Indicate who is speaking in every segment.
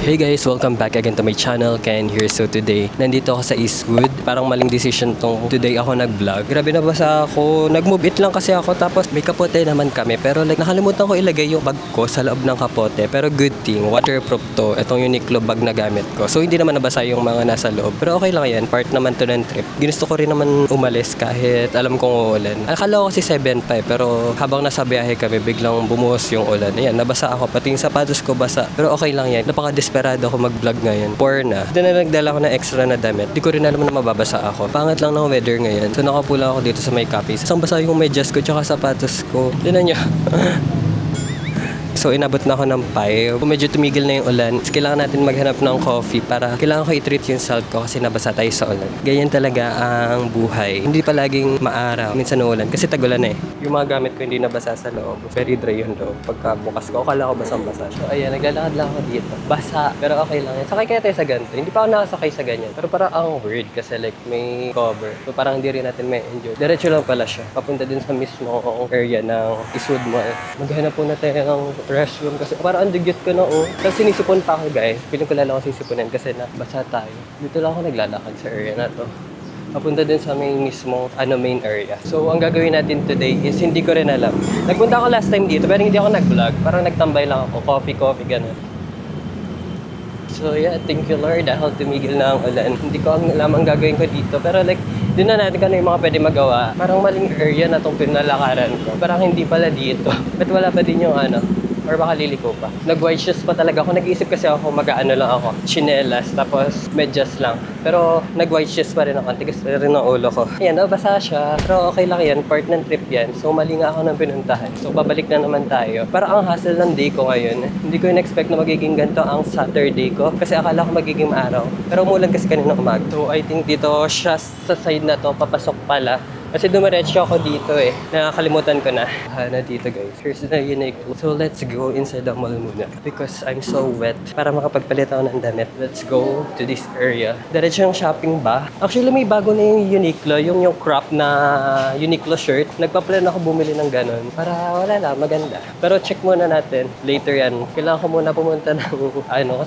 Speaker 1: Hey guys, welcome back again to my channel, Ken here. So today, nandito ako sa Eastwood. Parang maling decision tong today ako nag-vlog. Grabe nabasa ako, nag-move it lang kasi ako tapos may kapote naman kami. Pero like nakalimutan ko ilagay yung bag ko sa loob ng kapote. Pero good thing, waterproof to. Itong Uniqlo bag na gamit ko. So hindi naman nabasa yung mga nasa loob. Pero okay lang yan, part naman to ng trip. Ginusto ko rin naman umalis kahit alam kong uulan. Akala ko kasi 7.5 pero habang nasa biyahe kami, biglang bumuhos yung ulan. Ayan, nabasa ako, pati yung sapatos ko basa. Pero okay lang yan, napaka-desperado ako mag-vlog ngayon. Poor na. Doon na nagdala ko ng extra na damit. Di ko rin alam na mababasa ako. Pangit lang ng weather ngayon. So nakapula ako dito sa may cafe. Isang basa yung medyas ko tsaka sapatos ko. Tinan nyo. So inabot na ako ng 5. Kung medyo tumigil na yung ulan, kailangan natin maghanap ng coffee para kailangan ko i-treat yung salt ko kasi nabasa tayo sa ulan. Ganyan talaga ang buhay. Hindi palaging maaraw. Minsan uulan kasi tagulan eh. Yung mga gamit ko hindi nabasa sa loob. Very dry yung loob. Pagka bukas ko, akala ko basang-basa. So ayan, naglalakad lang ako dito. Basa, pero okay lang yan. Sakay kaya tayo sa ganito. Hindi pa ako nakasakay sa ganyan. Pero parang ang weird kasi like may cover. So parang hindi rin natin may enjoy. Diretso lang pala siya. Papunta din sa mismo area ng Eastwood Mall. Maghanap po na tayo ng restroom kasi parang ang dugyot ko na Tapos sinisipon pa ako guys. Piling ko lang ako sisiponin kasi nabasa tayo. Dito lang ako naglalakad sa area na to. Papunta din sa may mismong main area. So ang gagawin natin today is hindi ko rin alam. Nagpunta ako last time dito pero hindi ako nag-vlog. Parang nagtambay lang ako. Coffee, ganun. So yeah, thank you Lord dahil tumigil na ang ulan. Hindi ko alam ang gagawin ko dito. Pero like, doon na natin kung ano yung mga pwede magawa. Parang maling area na itong pinalakaran ko. Parang hindi pala dito. But wala pa din yung or baka liliko pa. Nag-white shoes pa talaga ako. Nag-iisip kasi ako mag-ano lang ako. Chinelas, tapos medyas lang. Pero nag-white shoes pa rin ako. Tigas pa rin ang ulo ko. Ayan, nabasa siya. Pero okay lang yan. Part ng trip yan. So mali nga ako ng pinuntahan. So babalik na naman tayo. Parang ang hassle ng day ko ngayon. Hindi ko in-expect na magiging ganito ang Saturday ko. Kasi akala ko magiging araw. Pero umulan kasi kanina umaga. So I think dito siya sa side na to. Papasok pala. Kasi dumiretso ako dito eh. Nakakalimutan ko na. Na dito guys. Here's the Uniqlo. So let's go inside the mall muna. Because I'm so wet. Para makapagpalit ako ng damit. Let's go to this area. Diretso yung shopping ba? Actually may bago na yung Uniqlo. Yung crop na Uniqlo shirt. Nagpa-plan ako bumili ng ganun. Para wala lang, maganda. Pero check muna natin. Later yan. Kailangan ko muna pumunta ng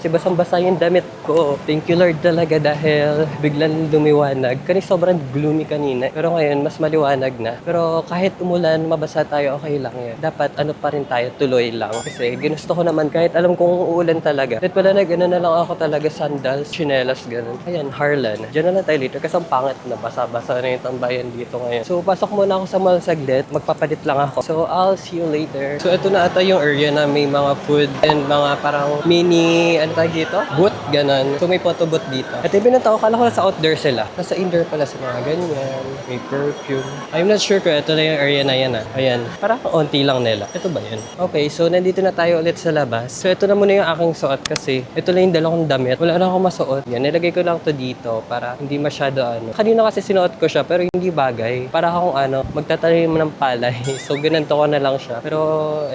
Speaker 1: kasi basang-basa yung damit ko. Thank you Lord talaga dahil biglang lumiwanag. Kasi sobrang gloomy kanina. Pero ngayon, mas maliwanag na. Pero kahit umulan, mabasa tayo, okay lang yan. Dapat pa rin tayo, tuloy lang. Kasi ginusto ko naman kahit alam kong uulan talaga. At pala na lang ako talaga sandals, chinelas, ganun. Ayan, Harlan. Diyan na lang tayo later kasi ang pangit na basa-basa na yung tambayan dito ngayon. So pasok muna ako sa mall saglit. Magpapalit lang ako. So I'll see you later. So ito na ata yung area na may mga food and mga parang mini, dito? Booth, ganun. So may photo booth dito. At yung pinunta ko, kala ko nasa outdoor sila. Nasa indoor pala sa mga ganyan. May perfume. I'm not sure kung ito na yung area na yan Ayan. Parang onti lang nila. Ito ba yan? Okay, so nandito na tayo ulit sa labas. So ito na muna yung aking suot kasi ito lang yung dalawang damit. Wala na akong masuot. Yan, nilagay ko lang to dito para hindi masyado Kanina kasi sinuot ko siya pero hindi bagay. Para akong magtatanim ng palay. So ganito ko na lang siya. Pero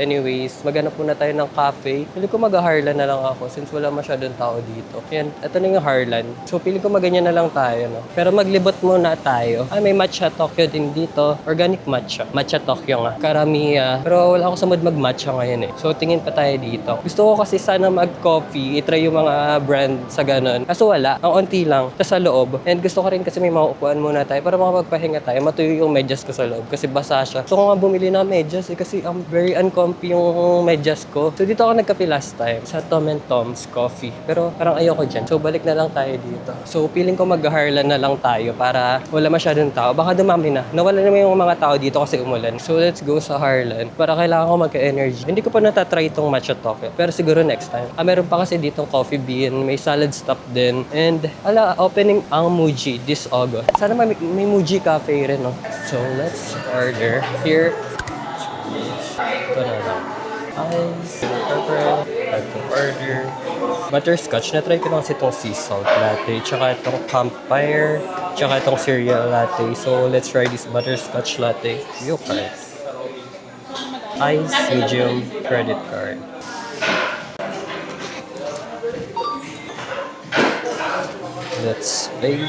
Speaker 1: anyways, maghanap muna tayo ng cafe. Pili ko mag-Harlan na lang ako since wala masyadong tao dito. Yan, ito na yung Harlan. So pili ko maganyan na lang tayo, no? Pero maglibot muna tayo. May matcha Tokyo din dito. Organic matcha. Matcha Tokyo nga. Karamiya. Pero wala ako sa mood mag-matcha ngayon eh. So tingin pa tayo dito. Gusto ko kasi sana mag-coffee. I-try yung mga brand sa ganun. Kaso wala. Ang onti lang. Tapos sa loob. And gusto ko rin kasi may mga upuan muna tayo para makapagpahinga tayo. Matuyo yung medyas ko sa loob. Kasi basa siya. So kung nga bumili ng medyas eh. Kasi very uncomfy yung medyas ko. So dito ako nagkape last time. Sa Tom and Tom's Coffee. Pero parang ayoko dyan. So balik na lang tayo dito. So feeling ko mag-Harlan na lang tayo para wala masyadong tao. Baka dumami na. Nawala naman yung mga tao dito kasi umulan. So let's go sa Harlan. Para kailangan ko magka-energy. Hindi ko pa natatry itong matcha Tokyo. Pero siguro next time. Meron pa kasi ditong coffee bean. May salad stop din. And opening ang Muji this August. Sana may Muji cafe rin, no? So let's order. Here. Ito na lang. Ice. Pepper. Ito order. Butterscotch. Na-try ko lang kasi itong sea salt latte. Tsaka itong campfire. Tsaka itong cereal latte. So, let's try this butterscotch latte. Your price. Ice, medium, credit card. Let's pay.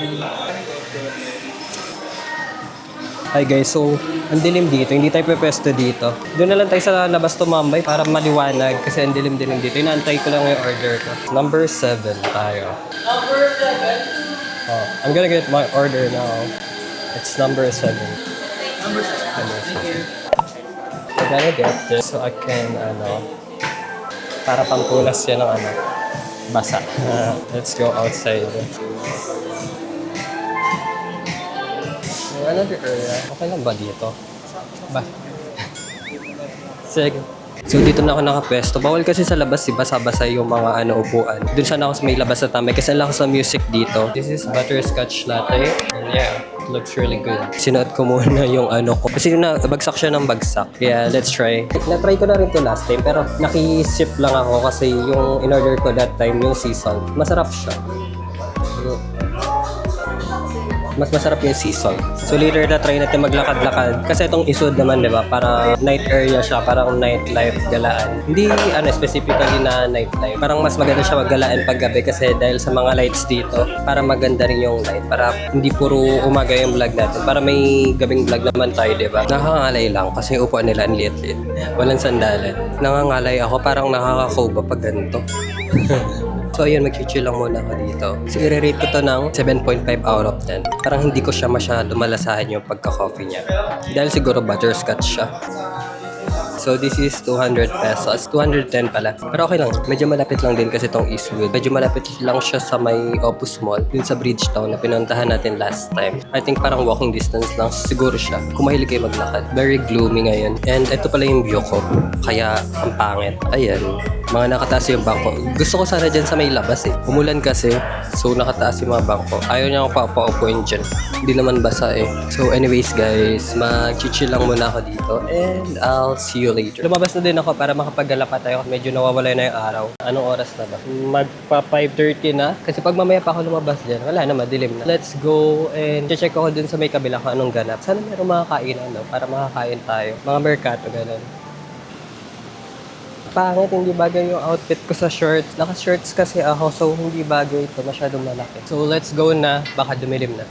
Speaker 1: Hi guys, so ang dilim dito, hindi tayo pwesto dito. Doon na lang tayo sa labas tumambay para maliwanag kasi ang dilim-dilim dito. Inaantay ko lang yung order ko. Number 7 tayo. Number 7? Oh, I'm gonna get my order now. It's number 7. Number 7. I'm gonna get this so I can, para pampunas yan ng basa. Let's go outside. Another area. Okay lang ba dito? Ba? Sige. So dito na ako nakapwesto. Bawal kasi sa labas, basa-basa yung mga upuan. Doon sana ako sa may labas na tamay kasi lang ako sa music dito. This is butterscotch latte. And yeah, it looks really good. Sinuot ko muna yung ko. Kasi bagsak siya ng bagsak. Yeah, let's try. Na-try ko na rin to last time pero nakisip lang ako kasi yung in-order ko that time, yung sea salt. Masarap siya. Mas masarap yung sea salt. So later na try natin maglakad-lakad. Kasi itong isod naman, di ba? Para night area siya, parang nightlife galaan. Hindi specifically na nightlife. Parang mas maganda siya maggalaan pag gabi kasi dahil sa mga lights dito, para maganda rin yung light. Para hindi puro umaga yung vlog natin. Para may gabing vlog naman tayo, di ba? Nakangalay lang kasi upuan nila ang liit-liit. Walang sandalan. Nangangalay ako, parang nakakakoba pag ganito. So ayun, mag-chill lang muna ako dito. So i-rate ko to ng 7.5 out of 10. Parang hindi ko siya masyado malasahan yung pagka-coffee niya. Dahil siguro butterscotch siya. So this is 200 pesos. 210 pala. Pero okay lang. Medyo malapit lang din kasi itong Eastwood. Medyo malapit lang siya sa may Opus Mall. Dun sa Bridgetown na pinuntahan natin last time. I think parang walking distance lang siguro siya. Kung mahilig kayo maglakad. Very gloomy ngayon. And ito pala yung view ko. Kaya ang pangit. Ayan. Mga nakataas yung bangko. Gusto ko sana dyan sa may labas eh. Umulan kasi. So nakataas yung mga bangko. Ayaw niya ako papaupuin dyan. Hindi naman basa eh. So anyways guys, mag-chill lang muna ako dito. And I'll see you later. Lumabas na din ako para makapagala pa tayo. Medyo nawawala na yung araw. Anong oras na ba? Magpa 5:30 na. Kasi pag mamaya pa ako lumabas dyan, wala na, madilim na. Let's go and check ako dun sa may kabila kung anong ganap. Sana meron mga kainan para makakain tayo. Mga merkato, ganun. Pangit, hindi bagay yung outfit ko sa shorts. Naka-shorts kasi ako, so hindi bagay ito. Masyadong malaki. So let's go na. Baka dumilim na.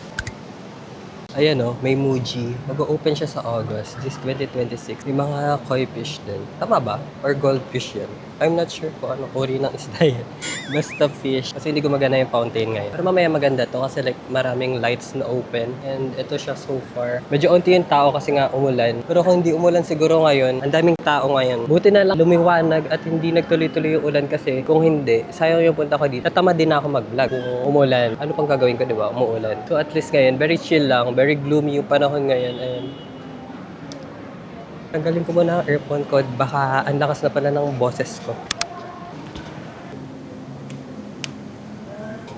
Speaker 1: Ayan may Muji. Mag-open siya sa August. This 2026. May mga koi fish din. Tama ba? Or goldfish yan? I'm not sure kung ano uri ng isda yan. Basta fish. Kasi hindi ko magana yung fountain ngayon. Pero mamaya maganda to kasi like maraming lights na open. And ito siya so far. Medyo unti yung tao kasi nga umulan. Pero kung hindi umulan siguro ngayon, ang daming tao ngayon. Buti na lang lumiwanag at hindi nagtuloy-tuloy yung ulan kasi kung hindi, sayang yung punta ko dito. Tatama din ako mag-vlog kung umulan. Ano pang gagawin ko, di ba? Umuulan. So at least ngayon, very chill lang. Very gloomy yung panahon ngayon. And tanggalin ko muna ang earphone ko. Baka ang lakas na pala ng boses ko.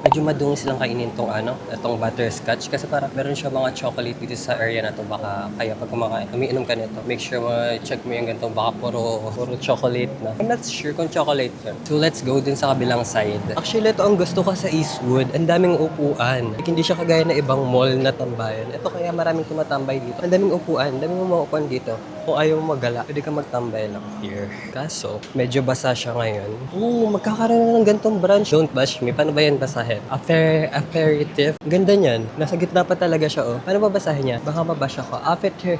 Speaker 1: Medyo madungis lang kainin itong butterscotch kasi parang meron siya mga chocolate dito sa area na to. Baka kaya pag kumakain, umiinom ka nito, make sure check mo yung ganito. Baka puro chocolate na. I'm not sure kung chocolate yun. So let's go dun sa kabilang side. Actually, ito ang gusto ko sa Eastwood. Ang daming upuan. Like, hindi siya kagaya na ibang mall na tambayan. Ito kaya maraming tumatambay dito. Ang daming upuan. Ang daming mga upuan dito. Kung ayaw mo magala, pwede ka magtambay lang here. Kaso, medyo basa siya ngayon. Magkakaroon na ng gantong branch. Don't bash me. Paano ba yan basahin? Aperitif. Ganda niyan. Nasa gitna pa talaga siya, oh. Paano ba basahin niya? Baka mabash ako. Aperitif.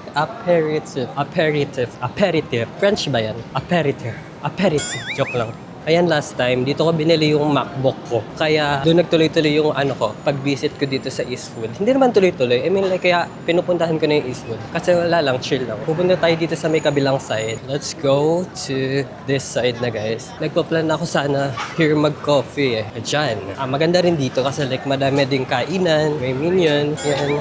Speaker 1: French ba yan? Aperitif. Joke lang. Ayan, last time, dito ko binili yung MacBook ko. Kaya doon nagtuloy-tuloy yung pag-visit ko dito sa Eastwood. Hindi naman tuloy-tuloy. I mean, like, kaya pinupuntahan ko na yung Eastwood. Kasi wala lang, chill lang. Pupunta tayo dito sa may kabilang side. Let's go to this side na, guys. Nagpa-plan ako sana here mag-coffee eh. Diyan. Maganda rin dito kasi like madami ding kainan, may minions, yan.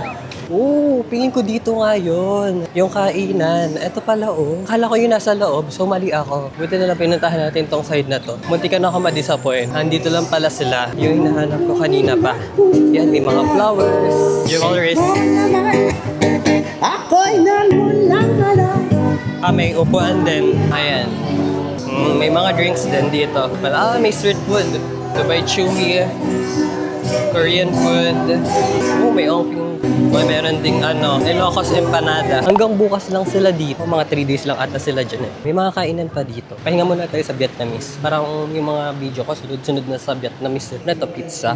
Speaker 1: Pingin ko dito nga yun. Yung kainan. Eto pala, Kala ko yung nasa loob, so mali ako. Buti na lang pinuntahan natin tong side na to. Munti ka na ako ma-disappoint. Andito lang pala sila. Yung hinahanap ko kanina pa. Yan, may mga flowers. Jewelries. Ako'y may upuan din. Ayan. May mga drinks din dito. May street food. Dubai Chewy. Korean food. May ongping. Meron ding Ilocos Empanada. Hanggang bukas lang sila dito. Mga 3 days lang ata sila dyan eh. May mga kainan pa dito. Pahinga muna tayo sa Vietnamese. Parang yung mga video ko, sunod-sunod na sa Vietnamese. Ito, pizza.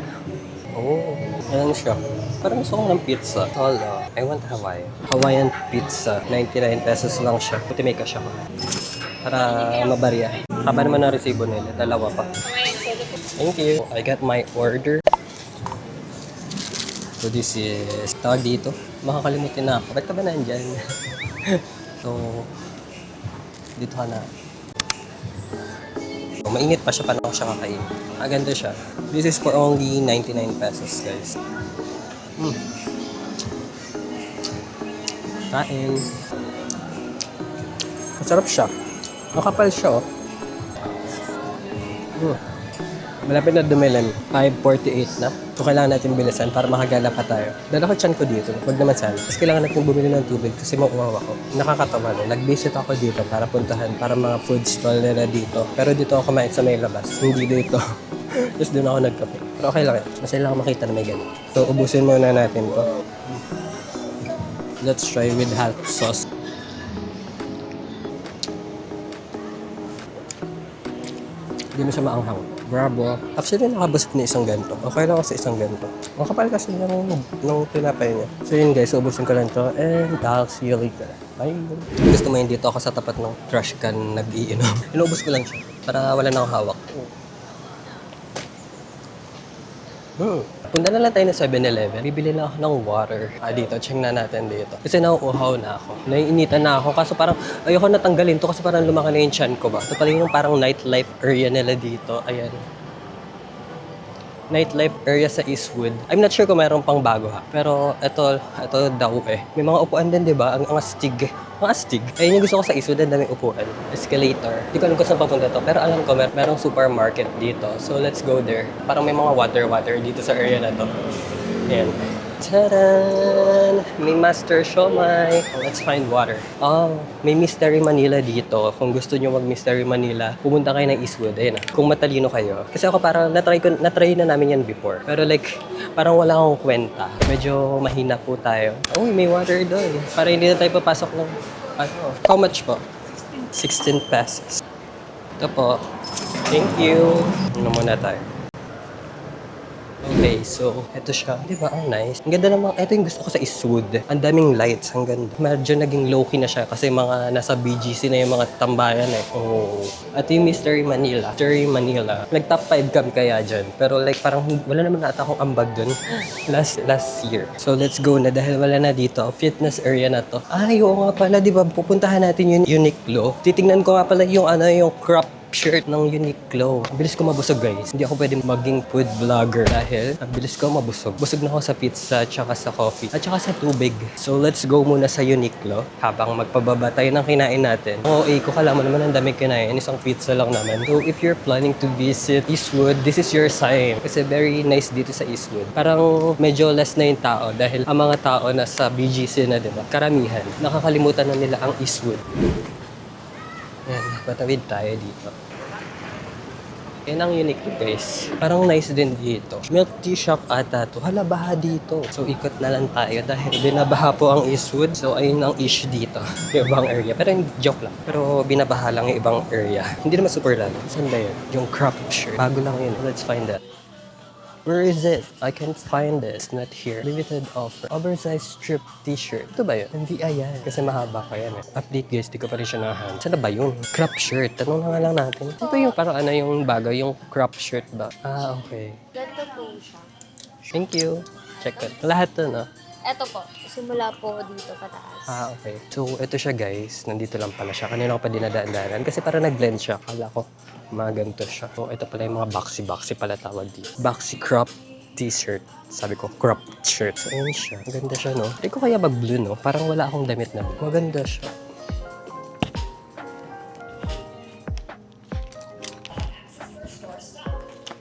Speaker 1: Ayan siya. Parang gusto ko ng pizza. Hello. I want Hawaii. Hawaiian pizza. 99 pesos lang siya. Puti may cash ako. Para mabarya. Haba naman ang resibo nila. Dalawa pa. Thank you. I got my order. So this is, tawag dito. Makakalimutin na ako. Ba't ka ba nandyan? So, dito ka na. So, mainit pa siya, paano ko siya kakain. Ganda siya. This is for only 99 pesos, guys. Kain. Masarap siya. Makapal siya, oh. Malapit na dumilim. 5:48 na. So, kailangan natin bilisan para makagala pa tayo. Dala ko tiyan ko dito. Huwag naman sana. Tapos kailangan natin bumili ng tubig kasi mauwaw ako. Nakakatawa no. Nag-visit ako dito para puntahan para mga food stall nila dito. Pero dito ako kumain sa may labas. Hindi dito. Tapos doon ako nagkape. Pero okay lang yan. Masaya lang makita na may ganun. So, ubusin muna natin to. Let's try with hot sauce. Hindi mo siya maanghang. Bravo. Actually, nakabusog na isang ganito. Okay lang ako sa isang ganito. Ang kapal kasi ng tinapay niya. So yun guys, ubusin ko lang to. And I'll see you later. Bye. Gusto mo yun dito ako sa tapat ng trash can nag-iinom. Inubos ko lang siya para wala na akong hawak. Punta na lang tayo ng 7-Eleven. Bibili na ako ng water. Dito, check na natin dito. Kasi nauuhaw na ako. Naiinitan na ako. Kaso parang ayoko natanggalin to kasi parang lumaki na yung chan ko ba. Ito pala yung parang nightlife area nila dito. Ayan. Nightlife area sa Eastwood. I'm not sure kung mayroon pang bago ha. Pero ito daw eh. May mga upuan din, di ba? Ang astig. Ang astig. Ayun yung gusto ko sa Eastwood, ang daming upuan. Escalator. Hindi ko alam kung saan papunta to. Pero alam ko, merong supermarket dito. So let's go there. Parang may mga water dito sa area na to. Ayan. Tadaan! May Master Siomai. Let's find water. Oh, may Mystery Manila dito. Kung gusto nyo mag-Mystery Manila, pumunta kayo ng Eastwood. Ayun na. Kung matalino kayo. Kasi ako parang natry na namin yan before. Pero like, parang wala akong kwenta. Medyo mahina po tayo. Uy, may water doon. Para hindi na tayo papasok ng... How much po? 16 pesos. Ito po. Thank you. Ano muna tayo? Okay, so, eto siya. Di ba? Ang nice. Ang ganda naman. Ito yung gusto ko sa Eastwood. Ang daming lights. Ang ganda. Medyo naging low-key na siya kasi mga nasa BGC na yung mga tambayan eh. Oh. At yung Mystery Manila. Mystery Manila. Nag-top 5 kami kaya dyan. Pero like parang wala naman ata akong ambag dun last year. So, let's go na dahil wala na dito. Fitness area na to. Ay, oo nga pala. Di ba? Pupuntahan natin yung Uniqlo. Titingnan ko nga pala yung yung crop shirt ng Uniqlo. Ang bilis ko mabusog guys. Hindi ako pwede maging food vlogger dahil ang bilis ko mabusog. Busog na ako sa pizza, tsaka sa coffee, at tsaka sa tubig. So let's go muna sa Uniqlo habang magpababa tayo ng kinain natin. Oo, ko kalaman naman ang daming kinain. Isang pizza lang naman. So if you're planning to visit Eastwood, this is your sign. Kasi very nice dito sa Eastwood. Parang medyo less na yung tao dahil ang mga tao nasa BGC na, diba? Karamihan. Nakakalimutan na nila ang Eastwood. Ayan, patawid tayo dito. Yan ang Uniqlo guys. Parang nice din dito. Milk tea shop ata to. Hala, baha dito. So ikot na lang tayo dahil binabaha po ang Eastwood. So ayun ang issue dito. Yung ibang area. Pero joke lang. Pero binabaha lang yung ibang area. Hindi naman super lalo. Saan ba yun? Yung crop shirt. Bago lang yun. Let's find that. Where is it? I can't find it. It's not here. Limited offer. Oversized strip t-shirt. Ito ba yun? Hindi ayan. Kasi mahaba pa yan eh. Update guys, di ko pa rin siya nahan. Saan na ba yun? Crop shirt. Tanong na nga lang natin. Ito yung parang yung bagay, yung crop shirt ba? Okay.
Speaker 2: Ganito po siya.
Speaker 1: Thank you. Check it. Lahat to, no?
Speaker 2: Ito po. Simula po dito pataas.
Speaker 1: Okay. So, ito siya guys. Nandito lang pala siya. Kanina ko pa dinadaan-daanan. Kasi parang nag-blend siya. Kala ko mga ganito siya. So, ito pala yung mga boxy pala tawag dito. Boxy crop t-shirt. Sabi ko, crop shirt. So, ayun siya. Maganda siya, no? Hindi ko kaya mag-blue, no? Parang wala akong damit na blue. Maganda siya.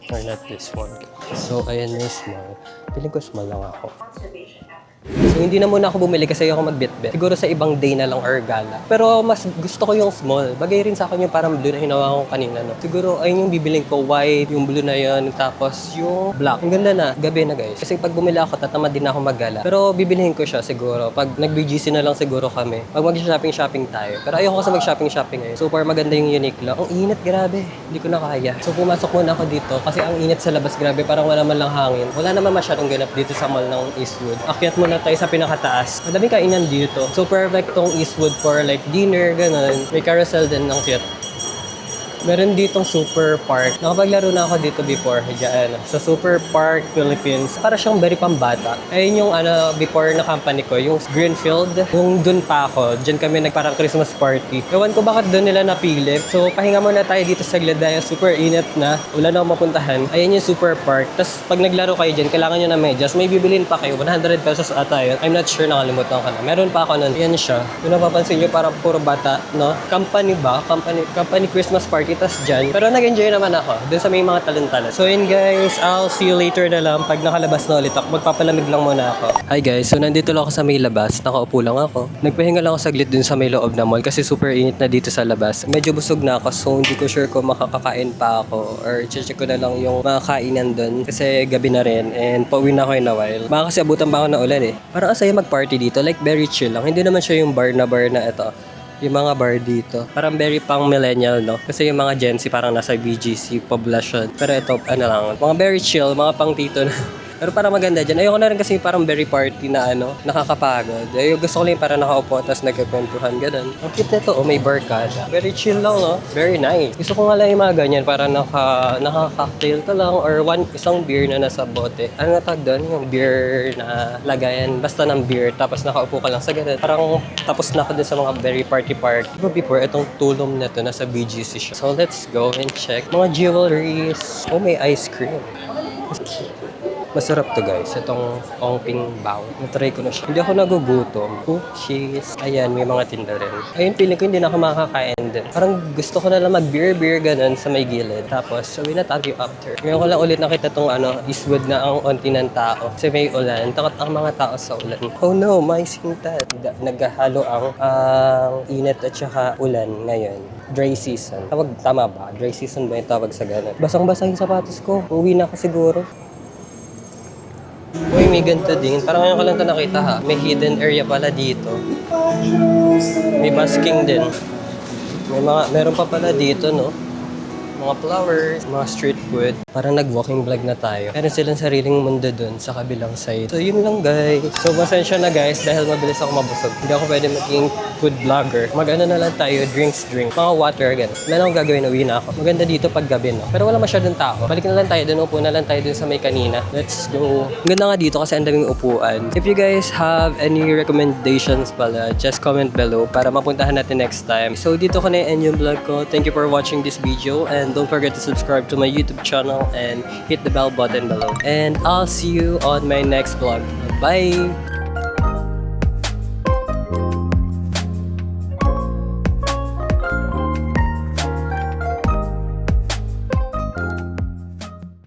Speaker 1: Or not this one. So, ayan na yung small. Piling ko small lang ako. So hindi na muna ako bumili kasi ayoko magbitbit. Siguro sa ibang day na lang or gala. Pero mas gusto ko yung small. Bagay rin sa akin yung parang blue na hinawa ko kanina. No? Siguro ayun yung bibiling ko. White, yung blue na yun. Tapos yung black. Ang ganda na. Gabi na guys. Kasi pag bumili ako, tatamad din ako maggala. Pero bibilihin ko siya siguro. Pag nag-BGC na lang siguro kami. Pag mag-shopping tayo. Pero ayoko kasi mag-shopping ngayon. Super maganda yung unique lang. Ang init, grabe. Hindi ko na kaya. So pumasok muna ako dito kasi ang init sa labas, grabe. Parang wala man lang hangin. Wala naman masyadong ganap dito sa mall ng Eastwood. Akyat muna tayo sa pinakataas. Madaming kainan dito. So perfect tong Eastwood for like dinner, ganun. May carousel din ng cute. Meron ditong Super Park. Nakapaglaro na ako dito before. Diyan, sa Super Park Philippines. Para siyang very pambata. Ayun yung before na company ko, yung Greenfield. Yung dun pa ako. Diyan kami nagparang Christmas party. Ewan ko bakit dun nila napili. So pahinga muna tayo dito sa saglit dahil super init na. Wala na akong mapuntahan. Ayun yung Super Park. Tapos pag naglaro kayo dyan, kailangan nyo na medyas. May bibilin pa kayo. 100 pesos ata yun. I'm not sure, nakalimutan ko na. Meron pa ako nun. Ayan siya. Kung napapansin nyo, parang puro bata, no? Company ba? Company Christmas party. Tas dyan. Pero nag-enjoy naman ako. Dun sa may mga talent-talent. So yun guys, I'll see you later na lang. Pag nakalabas na ulit ako, magpapalamig lang muna ako. Hi guys, so nandito lang ako sa may labas. Nakaupo lang ako. Nagpahinga lang ako saglit dun sa may loob na mall kasi super init na dito sa labas. Medyo busog na ako so hindi ko sure kung makakakain pa ako or check ko na lang yung mga kainan dun kasi gabi na rin and pauwi na ako in a while. Baka kasi abutan pa ako na ulan eh. Parang asaya mag-party dito. Like very chill lang. Hindi naman siya yung bar na ito. Yung mga bar dito. Parang very pang millennial, no? Kasi yung mga Gen Z parang nasa BGC poblacion. Pero ito, lang, mga very chill, mga pang tito na. Pero parang maganda dyan. Ayoko na rin kasi parang very party na nakakapagod. Ayoko gusto ko lang yung parang nakaupo tapos nagkakwentuhan, ganun. Ang cute nito, may barkada. Very chill lang, no? Very nice. Gusto ko nga lang yung mga ganyan, parang naka-cocktail ka lang or isang beer na nasa bote. Ano na tag doon? Yung beer na lagayan, basta ng beer, tapos nakaupo ka lang sa ganun. Parang tapos na ako din sa mga very party. Diba before, itong tulom na to, nasa BGC siya. So let's go and check. Mga jewelries. Oh, may ice cream. Masarap to guys, itong ongping bao. Natry ko na siya. Hindi ako nagugutom. Cookies. Ayan, may mga tinda rin. Ayun, feeling ko hindi na ako makakain din. Parang gusto ko na lang mag-beer ganun sa may gilid. Tapos, sabi na tayo after. Ngayon ko lang ulit nakita tong Eastwood na ang onti ng tao. Kasi may ulan. Takot ang mga tao sa ulan. Oh no, may sintat. Naghahalo ang init at saka ulan ngayon. Dry season. Tama ba? Dry season ba yung tawag sa ganun? Basang-basa yung sapatos ko. Uwi na ako siguro. Uy, may ganito din. Parang ngayon ko lang ito nakita ha. May hidden area pala dito. May basking din. Meron pa pala dito, no? Mga flowers, mga street food. Parang nag-walking vlog na tayo. Meron silang sariling mundo dun sa kabilang side. So yun lang guys. So pasensya na guys dahil mabilis ako mabusog. Hindi ako pwede maging food vlogger. Mag-ano na lang tayo, drinks. Mga water again. Wala na akong gagawin, uwi na ako. Maganda dito pag gabi, no? Pero wala masyadong tao. Balik na lang tayo dun, upo na lang tayo dun sa may kanina. Let's go. Ang ganda nga dito kasi ang daming upuan. If you guys have any recommendations pala, just comment below para mapuntahan natin next time. So dito ko na end yung vlog ko. Thank you for watching this video and don't forget to subscribe to my YouTube channel and hit the bell button below. And I'll see you on my next vlog. Bye!